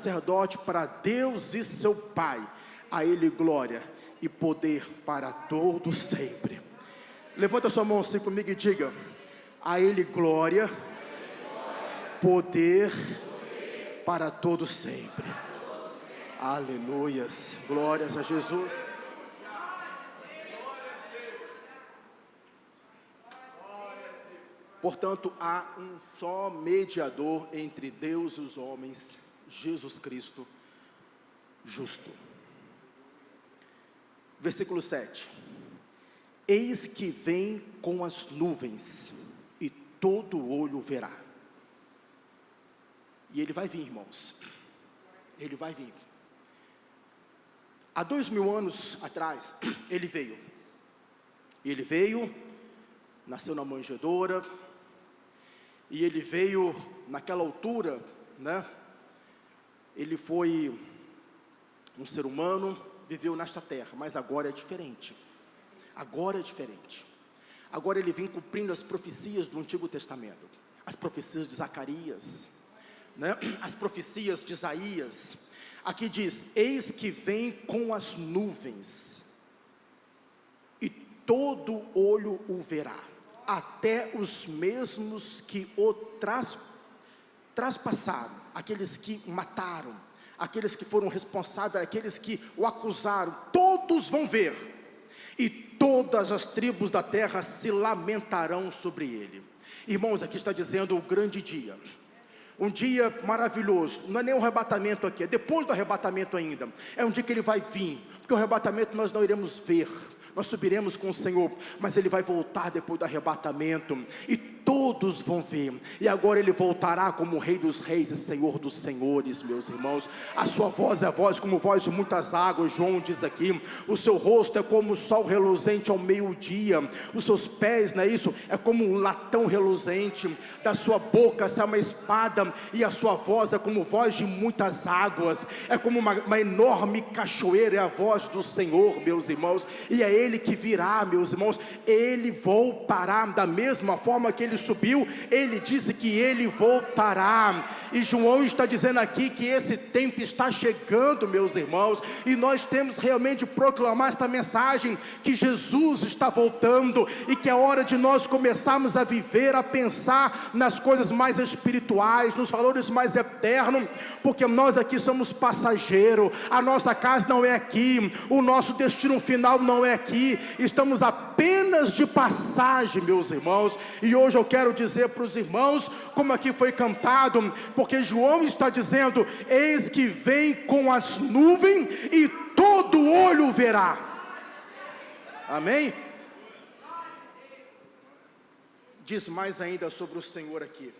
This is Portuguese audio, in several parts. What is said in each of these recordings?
sacerdote para Deus e seu Pai. A Ele glória e poder para todo sempre. Levanta sua mão assim comigo e diga: a Ele glória, poder para todo sempre. Aleluias, glórias a Jesus. Portanto, há um só mediador entre Deus e os homens, Jesus Cristo, justo. Versículo 7. Eis que vem com as nuvens, e todo olho verá. E Ele vai vir, irmãos. Ele vai vir. Há 2000 anos atrás, Ele veio. Ele veio, nasceu na manjedoura, e Ele veio naquela altura, né? Ele foi um ser humano, viveu nesta terra, mas agora é diferente. Agora é diferente. Agora Ele vem cumprindo as profecias do Antigo Testamento, as profecias de Zacarias, né? As profecias de Isaías. Aqui diz: eis que vem com as nuvens, e todo olho o verá, até os mesmos que o traspassaram, aqueles que mataram, aqueles que foram responsáveis, aqueles que o acusaram, todos vão ver, e todas as tribos da terra se lamentarão sobre ele. Irmãos, aqui está dizendo o grande dia, um dia maravilhoso. Não é nem um arrebatamento aqui, é depois do arrebatamento ainda, é um dia que Ele vai vir, porque o arrebatamento nós não iremos ver, nós subiremos com o Senhor, mas Ele vai voltar depois do arrebatamento, e todos vão ver, e agora Ele voltará como Rei dos Reis e Senhor dos Senhores, meus irmãos. A sua voz é a voz como voz de muitas águas, João diz aqui. O seu rosto é como o sol reluzente ao meio-dia, os seus pés, não é isso? É como um latão reluzente, da sua boca sai uma espada, e a sua voz é como voz de muitas águas, é como uma enorme cachoeira, é a voz do Senhor, meus irmãos, e é Ele que virá, meus irmãos. Ele voltará da mesma forma que Ele subiu. Ele disse que Ele voltará, e João está dizendo aqui que esse tempo está chegando, meus irmãos, e nós temos realmente de proclamar esta mensagem, que Jesus está voltando, e que é hora de nós começarmos a viver, a pensar nas coisas mais espirituais, nos valores mais eternos, porque nós aqui somos passageiros, a nossa casa não é aqui, o nosso destino final não é aqui, estamos apenas de passagem, meus irmãos. E hoje eu quero dizer para os irmãos, como aqui foi cantado, porque João está dizendo: eis que vem com as nuvens, e todo olho verá. Amém? Diz mais ainda sobre o Senhor aqui,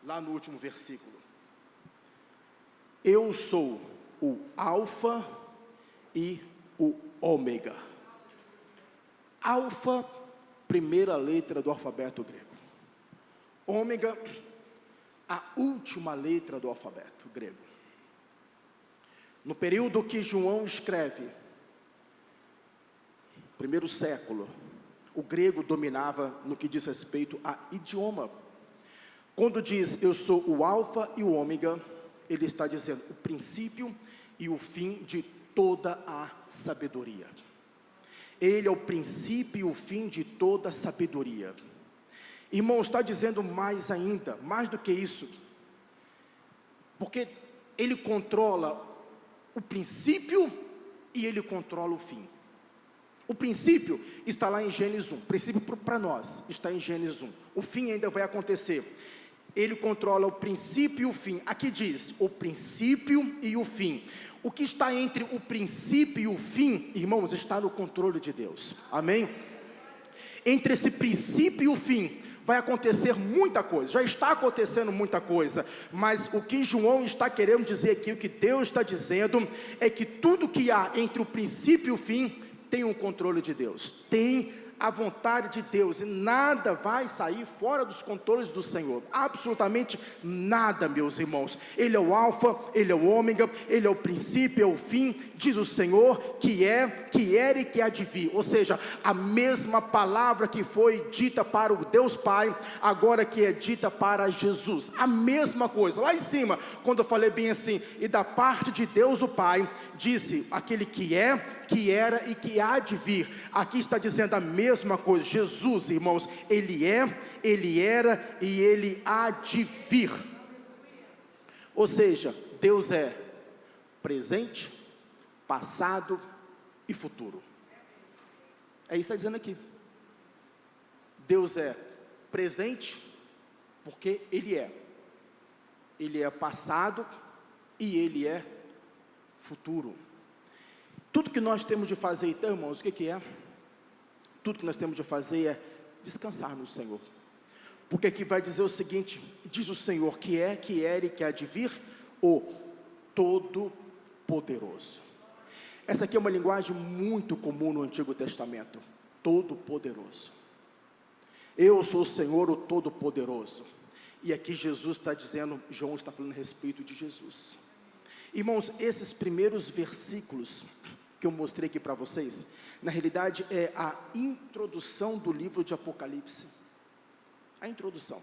lá no último versículo: eu sou o Alfa e o Ômega. Alfa, primeira letra do alfabeto grego. Ômega, a última letra do alfabeto grego. No período que João escreve, primeiro século, o grego dominava no que diz respeito a idioma. Quando diz eu sou o Alfa e o Ômega, ele está dizendo o princípio e o fim de toda a sabedoria. Ele é o princípio e o fim de toda a sabedoria. Irmão, está dizendo mais ainda, mais do que isso, porque Ele controla o princípio e Ele controla o fim. O princípio está lá em Gênesis 1, o princípio para nós está em Gênesis 1, o fim ainda vai acontecer. Ele controla o princípio e o fim. Aqui diz o princípio e o fim. O que está entre o princípio e o fim, irmãos, está no controle de Deus. Amém? Entre esse princípio e o fim vai acontecer muita coisa, já está acontecendo muita coisa, mas o que João está querendo dizer aqui, o que Deus está dizendo, é que tudo que há entre o princípio e o fim tem um controle de Deus, tem a vontade de Deus, e nada vai sair fora dos controles do Senhor, absolutamente nada, meus irmãos. Ele é o alfa, Ele é o ômega, Ele é o princípio, é o fim, diz o Senhor, que era e que há de vir. Ou seja, a mesma palavra que foi dita para o Deus Pai, agora que é dita para Jesus, a mesma coisa. Lá em cima, quando eu falei bem assim, e da parte de Deus o Pai, disse, aquele que é, que era e que há de vir. Aqui está dizendo a mesma coisa. Jesus, irmãos, Ele é, Ele era e Ele há de vir. Ou seja, Deus é presente, passado e futuro. É isso que está dizendo aqui. Deus é presente, porque Ele é passado e Ele é futuro. Tudo que nós temos de fazer, então, irmãos, o que é? Tudo que nós temos de fazer é descansar no Senhor, porque aqui vai dizer o seguinte, diz o Senhor, que era e que há de vir, o Todo-Poderoso. Essa aqui é uma linguagem muito comum no Antigo Testamento, Todo-Poderoso. Eu sou o Senhor, o Todo-Poderoso. E aqui Jesus está dizendo, João está falando a respeito de Jesus. Irmãos, esses primeiros versículos que eu mostrei aqui para vocês, na realidade é a introdução do livro de Apocalipse. A introdução.